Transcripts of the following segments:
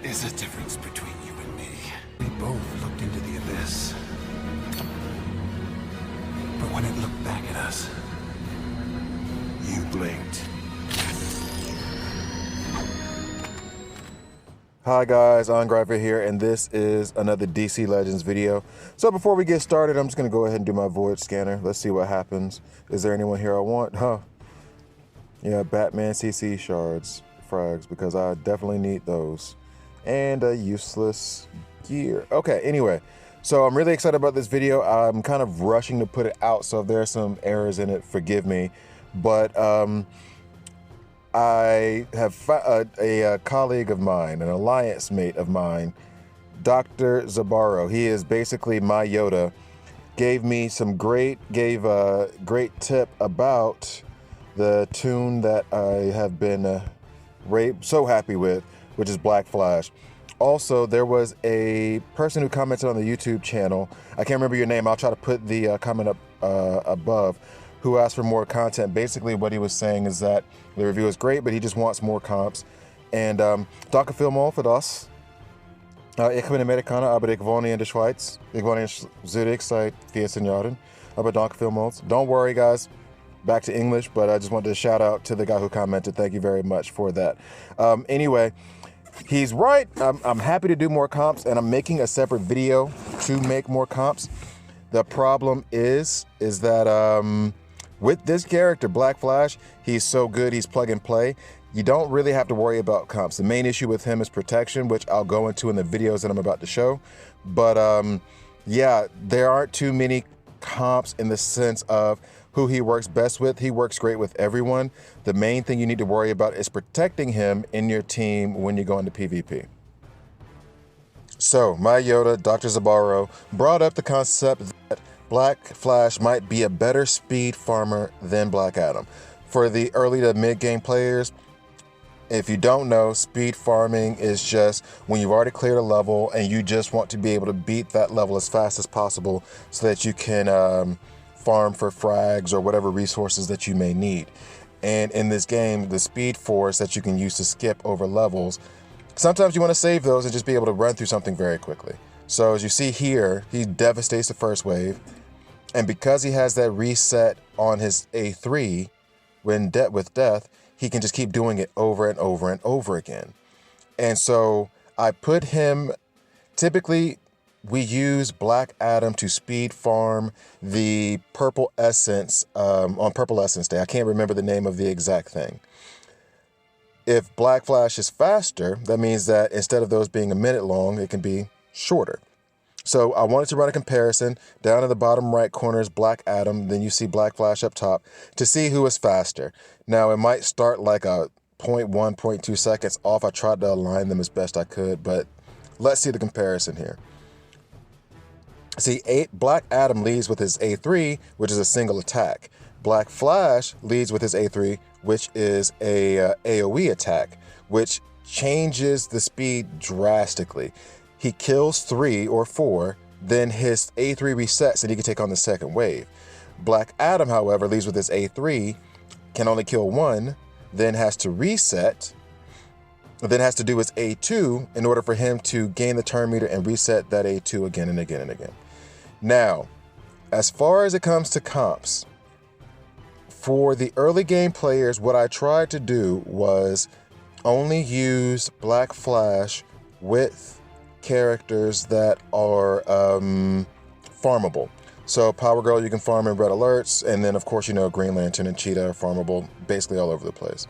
is a difference between you and me. We both looked into the abyss. But when it looked back at us, you blinked. Hi guys, Angriver here, and this is another DC Legends video. So before we get started, I'm just going to go ahead and do my void scanner. Let's see what happens. Is there anyone here I want? Yeah, Batman CC shards, frags, because I definitely need those. And a useless gear. Okay, anyway, so I'm really excited about this video. I'm kind of rushing to put it out, so if there are some errors in it, forgive me. But I have a colleague of mine, an alliance mate of mine, Dr. Zibarro. He is basically my Yoda. Gave me some great tip about the tune that I have been so happy with, which is Black Flash. Also, there was a person who commented on the YouTube channel. I can't remember your name. I'll try to put the comment up above. Who asked for more content. Basically, what he was saying is that the review is great, but he just wants more comps. And danke vielmals für das. Ich bin Amerikaner, aber ich wohne in der Schweiz. Ich wohne in Zurich seit 14 Jahren. Aber danke vielmals. Don't worry, guys. Back to English, but I just wanted to shout out to the guy who commented. Thank you very much for that. Anyway, he's right. I'm happy to do more comps, and I'm making a separate video to make more comps. The problem is that with this character, Black Flash, he's so good, he's plug and play. You don't really have to worry about comps. The main issue with him is protection, which I'll go into in the videos that I'm about to show. But yeah, there aren't too many comps in the sense of who he works best with. He works great with everyone. The main thing you need to worry about is protecting him in your team when you go into PvP. So, my Yoda, Dr. Zibarro, brought up the concept that Black Flash might be a better speed farmer than Black Adam. For the early to mid-game players, if you don't know, speed farming is just when you've already cleared a level and you just want to be able to beat that level as fast as possible so that you can farm for frags or whatever resources that you may need. And in this game, the speed force that you can use to skip over levels, sometimes you want to save those and just be able to run through something very quickly. So as you see here, he devastates the first wave. And because he has that reset on his A3 with death, he can just keep doing it over and over and over again. And so I put him, typically we use Black Adam to speed farm the Purple Essence on Purple Essence Day. I can't remember the name of the exact thing. If Black Flash is faster, that means that instead of those being a minute long, it can be shorter. So I wanted to run a comparison. Down in the bottom right corner is Black Adam, then you see Black Flash up top to see who is faster. Now it might start like a 0.1, 0.2 seconds off. I tried to align them as best I could, but let's see the comparison here. See, Black Adam leads with his A3, which is a single attack. Black Flash leads with his A3, which is a AoE attack, which changes the speed drastically. He kills 3 or 4, then his A3 resets and he can take on the second wave. Black Adam, however, leads with his A3, can only kill 1, then has to reset, then has to do his A2 in order for him to gain the turn meter and reset that A2 again and again and again. Now, as far as it comes to comps, for the early game players, what I tried to do was only use Black Flash with characters that are farmable. So Power Girl you can farm in Red Alerts, and then of course you know Green Lantern and Cheetah are farmable basically all over the place.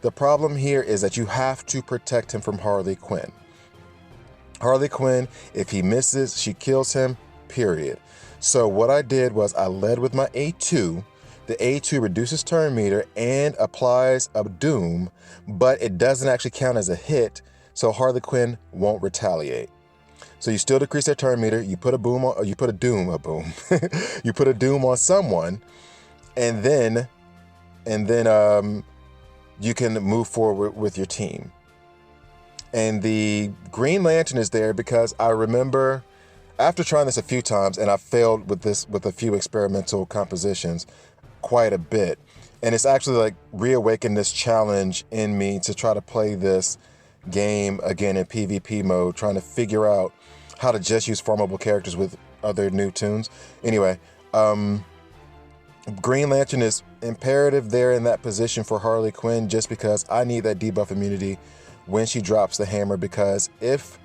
The problem here is that you have to protect him from Harley Quinn. Harley Quinn, if he misses, she kills him, period. So what I did was I led with my A2. The A2 reduces turn meter and applies a doom, but it doesn't actually count as a hit, so Harley Quinn won't retaliate. So you still decrease their turn meter, you put a doom you put a doom on someone, and then you can move forward with your team. And the Green Lantern is there because I remember after trying this a few times, and I failed with this with a few experimental compositions quite a bit. And it's actually like reawakened this challenge in me to try to play this game again in PvP mode, trying to figure out how to just use farmable characters with other new tunes. Anyway, Green Lantern is imperative there in that position for Harley Quinn, just because I need that debuff immunity when she drops the hammer, because if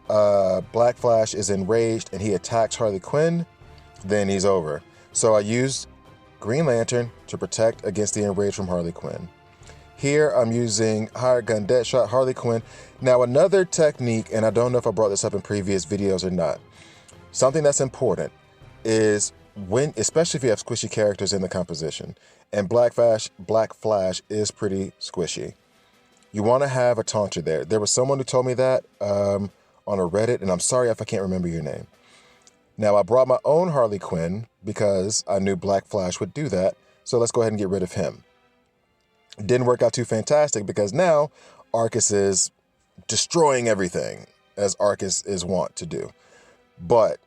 Black Flash is enraged and he attacks Harley Quinn, then he's over. So I used Green Lantern to protect against the enrage from Harley Quinn. Here I'm using Hired Gun Deadshot, Harley Quinn. Now another technique, and I don't know if I brought this up in previous videos or not, something that's important is when, especially if you have squishy characters in the composition, and Black Flash is pretty squishy, you want to have a taunter there. There was someone who told me that on a Reddit, and I'm sorry if I can't remember your name. Now I brought my own Harley Quinn because I knew Black Flash would do that, so let's go ahead and get rid of him. It didn't work out too fantastic because now Arcus is destroying everything, as Arcus is wont to do. But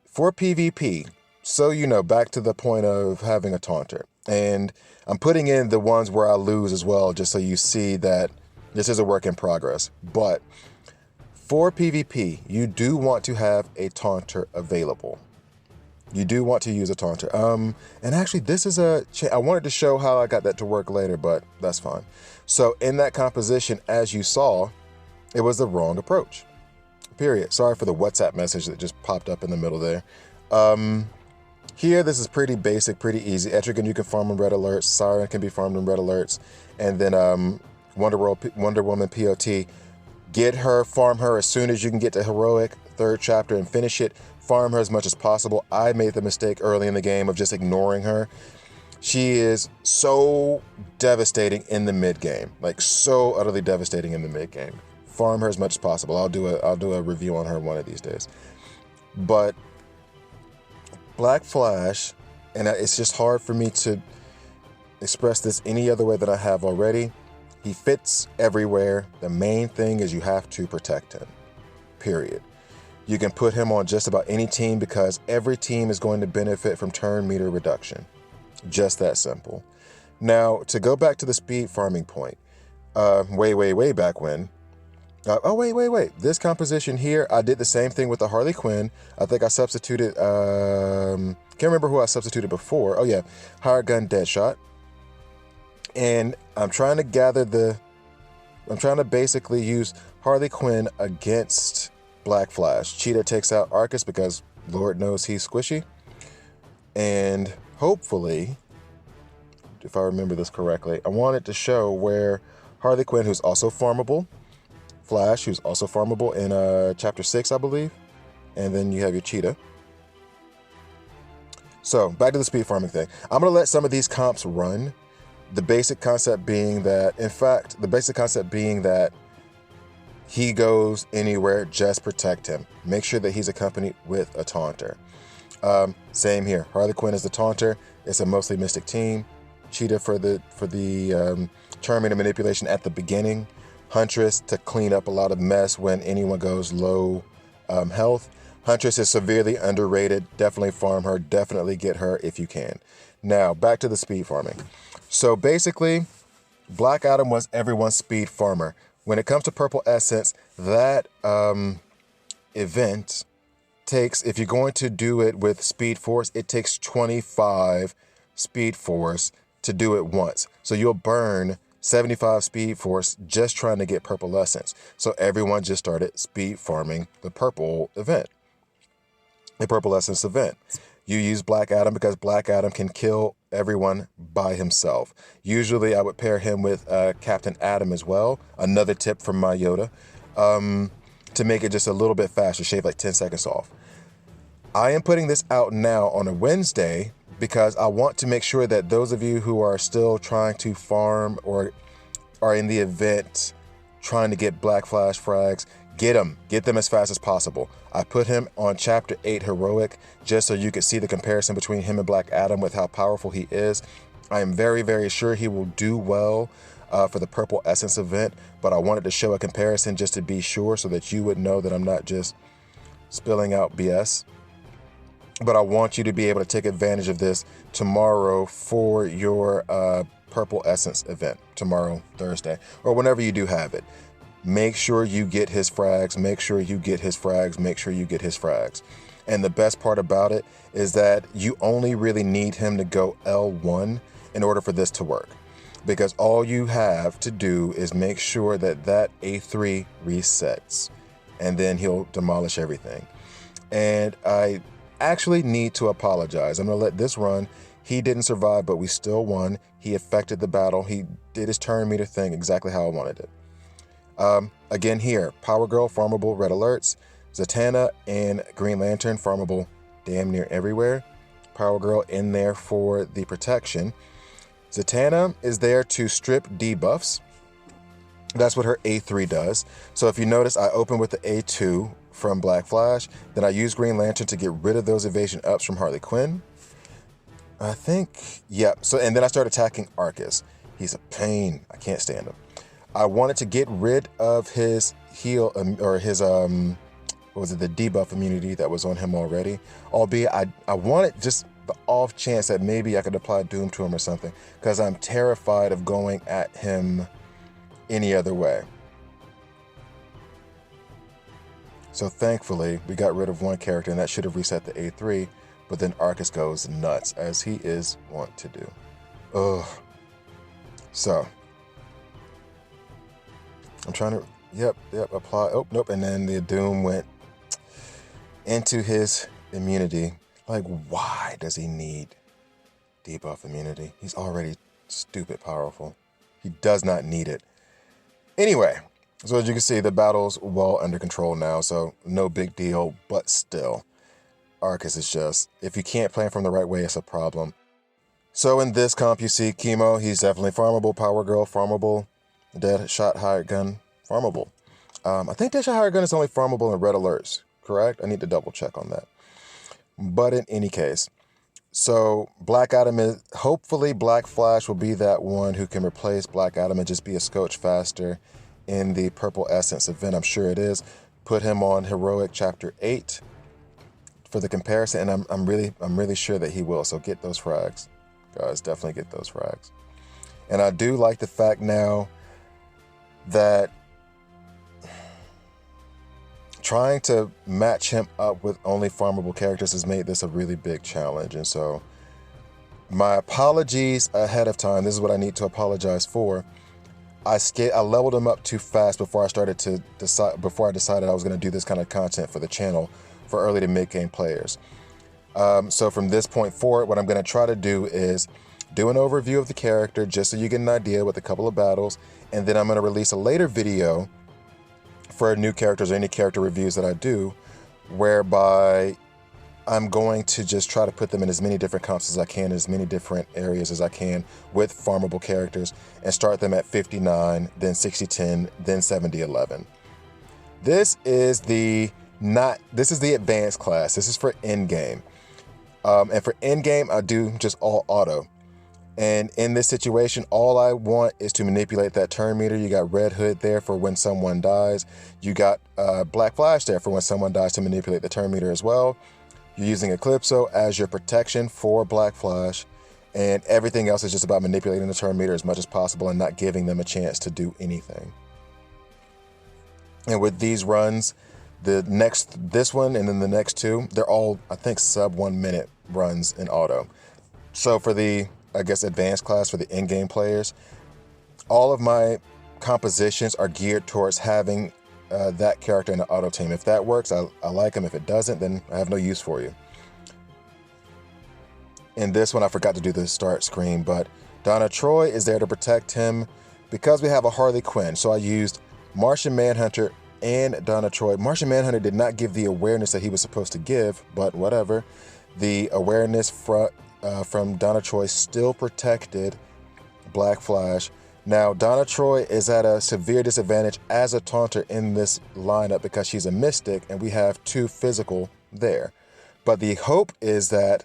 for PvP, so you know, back to the point of having a taunter, and I'm putting in the ones where I lose as well, just so you see that this is a work in progress. But for PvP, you do want to have a taunter available. You do want to use a taunter. And actually, this is I wanted to show how I got that to work later, but that's fine. So in that composition, as you saw, it was the wrong approach. Period. Sorry for the WhatsApp message that just popped up in the middle there. Here, this is pretty basic, pretty easy. Etrigan you can farm in red alerts. Siren can be farmed in red alerts. And then Wonder Woman POT. Farm her as soon as you can get to Heroic, 3rd chapter, and finish it. Farm her as much as possible. I made the mistake early in the game of just ignoring her. She is so devastating in the mid game, like so utterly devastating in the mid game. Farm her as much as possible. I'll do a review on her one of these days. But Black Flash, and it's just hard for me to express this any other way than I have already. He fits everywhere. The main thing is you have to protect him, period. You can put him on just about any team because every team is going to benefit from turn meter reduction. Just that simple. Now, to go back to the speed farming point, way back when, wait. This composition here, I did the same thing with the Harley Quinn. I think I substituted, can't remember who I substituted before. Oh yeah, Hired Gun Deadshot. And I'm trying to basically use Harley Quinn against Black Flash. Cheetah takes out Arcus because Lord knows he's squishy. And hopefully, if I remember this correctly, I wanted to show where Harley Quinn, who's also farmable, Flash, who's also farmable in chapter 6, I believe, and then you have your Cheetah. So back to the speed farming thing. I'm going to let some of these comps run. The basic concept being that, he goes anywhere, just protect him. Make sure that he's accompanied with a taunter. Same here. Harley Quinn is the taunter. It's a mostly mystic team. Cheetah for the Terminator manipulation at the beginning. Huntress to clean up a lot of mess when anyone goes low health. Huntress is severely underrated. Definitely farm her. Definitely get her if you can. Now, back to the speed farming. So basically, Black Adam was everyone's speed farmer. When it comes to Purple Essence, that event takes, if you're going to do it with Speed Force, it takes 25 Speed Force to do it once. So you'll burn 75 Speed Force just trying to get Purple Essence. So everyone just started speed farming the Purple event, the Purple Essence event. You use Black Adam because Black Adam can kill everyone by himself. Usually I would pair him with Captain Atom as well. Another tip from my Yoda, to make it just a little bit faster, shave like 10 seconds off. I am putting this out now on a Wednesday because I want to make sure that those of you who are still trying to farm or are in the event trying to get Black Flash frags, get them as fast as possible. I put him on chapter 8 heroic just so you could see the comparison between him and Black Adam with how powerful he is. I am very, very sure he will do well for the Purple Essence event, but I wanted to show a comparison just to be sure so that you would know that I'm not just spilling out BS. But I want you to be able to take advantage of this tomorrow for your Purple Essence event, tomorrow, Thursday, or whenever you do have it. make sure you get his frags, make sure you get his frags, make sure you get his frags. And the best part about it is that you only really need him to go L1 in order for this to work. Because all you have to do is make sure that that A3 resets, and then he'll demolish everything. And I actually need to apologize. I'm going to let this run. He didn't survive, but we still won. He affected the battle. He did his turn meter thing exactly how I wanted it. Again here, Power Girl, farmable, red alerts. Zatanna and Green Lantern, farmable damn near everywhere. Power Girl in there for the protection. Zatanna is there to strip debuffs. That's what her A3 does. So if you notice, I open with the A2 from Black Flash. Then I use Green Lantern to get rid of those evasion ups from Harley Quinn. I think, yeah. So, and then I start attacking Arcus. He's a pain. I can't stand him. I wanted to get rid of his heal, or his, what was it, the debuff immunity that was on him already. Albeit, I wanted just the off chance that maybe I could apply Doom to him or something, because I'm terrified of going at him any other way. So thankfully, we got rid of one character, and that should have reset the A3, but then Arcus goes nuts, as he is wont to do. Ugh. So, I'm trying to, yep, apply, oh, nope, and then the Doom went into his immunity. Like, why does he need debuff immunity? He's already stupid powerful. He does not need it. Anyway, so as you can see, the battle's well under control now, so no big deal, but still, Arcus is just, if you can't play him from the right way, it's a problem. So in this comp, you see Chemo, he's definitely farmable, Power Girl, farmable, Deadshot Hired Gun, farmable. I think Deadshot Hired Gun is only farmable in red alerts, correct? I need to double check on that. But in any case, so Black Adam is, hopefully Black Flash will be that one who can replace Black Adam and just be a scotch faster in the Purple Essence event. I'm sure it is. Put him on Heroic Chapter 8 for the comparison, and I'm really sure that he will. So get those frags, guys. Definitely get those frags. And I do like the fact now that trying to match him up with only farmable characters has made this a really big challenge. And so my apologies ahead of time. This is what I need to apologize for. I leveled him up too fast before I decided I was going to do this kind of content for the channel for early to mid-game players. So from this point forward, what I'm going to try to do is do an overview of the character just so you get an idea with a couple of battles, and then I'm going to release a later video for new characters or any character reviews that I do, whereby I'm going to just try to put them in as many different comps as I can, as many different areas as I can with farmable characters, and start them at 59, then 60-10, then 70-11. This is the advanced class. This is for endgame. And for endgame, I do just all auto. And in this situation, all I want is to manipulate that turn meter. You got Red Hood there for when someone dies. You got Black Flash there for when someone dies to manipulate the turn meter as well. You're using Eclipso as your protection for Black Flash. And everything else is just about manipulating the turn meter as much as possible and not giving them a chance to do anything. And with these runs, this one and then the next two, they're all, I think, sub 1 minute runs in auto. So for the, I guess, advanced class for the in-game players, all of my compositions are geared towards having that character in the auto team. If that works, I like him. If it doesn't, then I have no use for you. In this one, I forgot to do the start screen, but Donna Troy is there to protect him because we have a Harley Quinn. So I used Martian Manhunter and Donna Troy. Martian Manhunter did not give the awareness that he was supposed to give, but whatever. The awareness from Donna Troy still protected Black Flash. Now, Donna Troy is at a severe disadvantage as a taunter in this lineup because she's a mystic and we have 2 physical there. But the hope is that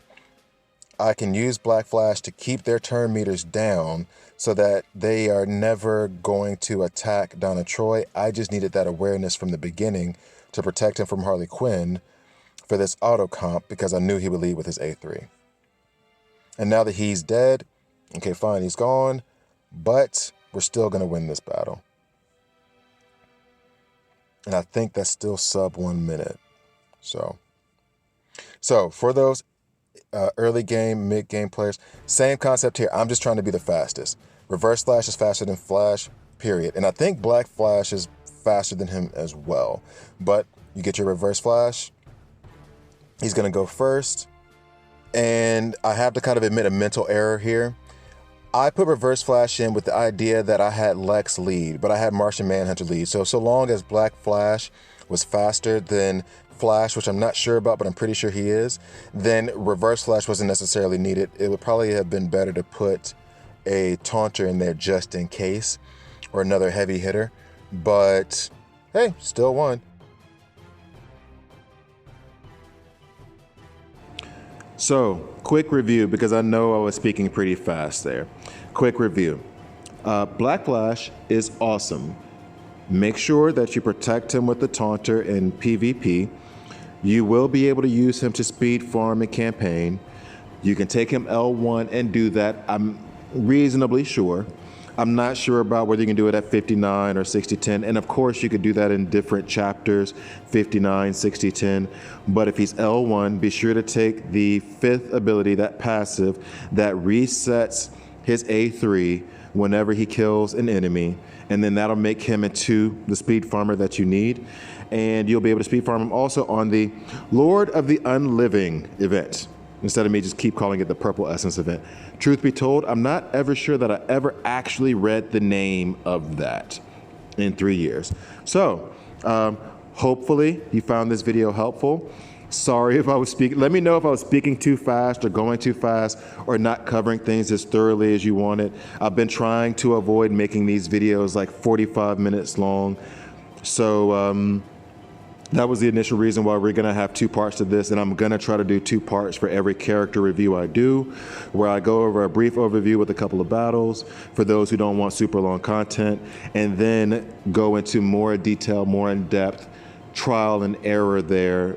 I can use Black Flash to keep their turn meters down so that they are never going to attack Donna Troy. I just needed that awareness from the beginning to protect him from Harley Quinn for this auto comp because I knew he would lead with his A3. And now that he's dead, okay, fine, he's gone, but we're still going to win this battle. And I think that's still sub 1 minute. So for those early game, mid game players, same concept here. I'm just trying to be the fastest. Reverse Flash is faster than Flash, period. And I think Black Flash is faster than him as well. But you get your Reverse Flash. He's going to go first. And I have to kind of admit a mental error here. I put Reverse Flash in with the idea that I had Lex lead, but I had Martian Manhunter lead. So long as Black Flash was faster than Flash, which I'm not sure about, but I'm pretty sure he is, then Reverse Flash wasn't necessarily needed. It would probably have been better to put a Taunter in there just in case, or another heavy hitter. But hey, still won. So, quick review, because I know I was speaking pretty fast there. Quick review. Black Flash is awesome. Make sure that you protect him with the Taunter in PvP. You will be able to use him to speed farm and campaign. You can take him L1 and do that, I'm reasonably sure. I'm not sure about whether you can do it at 59 or 60-10. And of course, you could do that in different chapters, 59, 60-10. But if he's L1, be sure to take the 5th ability, that passive, that resets his A3 whenever he kills an enemy. And then that'll make him into the speed farmer that you need. And you'll be able to speed farm him also on the Lord of the Unliving event, instead of me just keep calling it the Purple Essence event. Truth be told, I'm not ever sure that I ever actually read the name of that in 3 years. So hopefully you found this video helpful. Sorry if I was speaking, let me know if I was speaking too fast or going too fast or not covering things as thoroughly as you wanted. I've been trying to avoid making these videos like 45 minutes long. So that was the initial reason why we're gonna have 2 parts to this, and I'm gonna try to do 2 parts for every character review I do, where I go over a brief overview with a couple of battles for those who don't want super long content, and then go into more detail, more in-depth trial and error there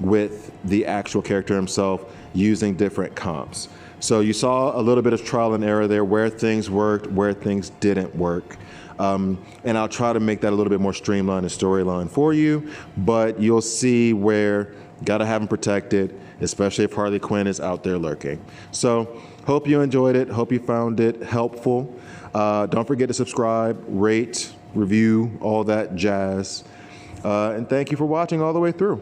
with the actual character himself using different comps. So you saw a little bit of trial and error there, where things worked, where things didn't work. And I'll try to make that a little bit more streamlined and storyline for you, but you'll see where gotta have them protected, especially if Harley Quinn is out there lurking. So hope you enjoyed it. Hope you found it helpful. Don't forget to subscribe, rate, review, all that jazz. And thank you for watching all the way through.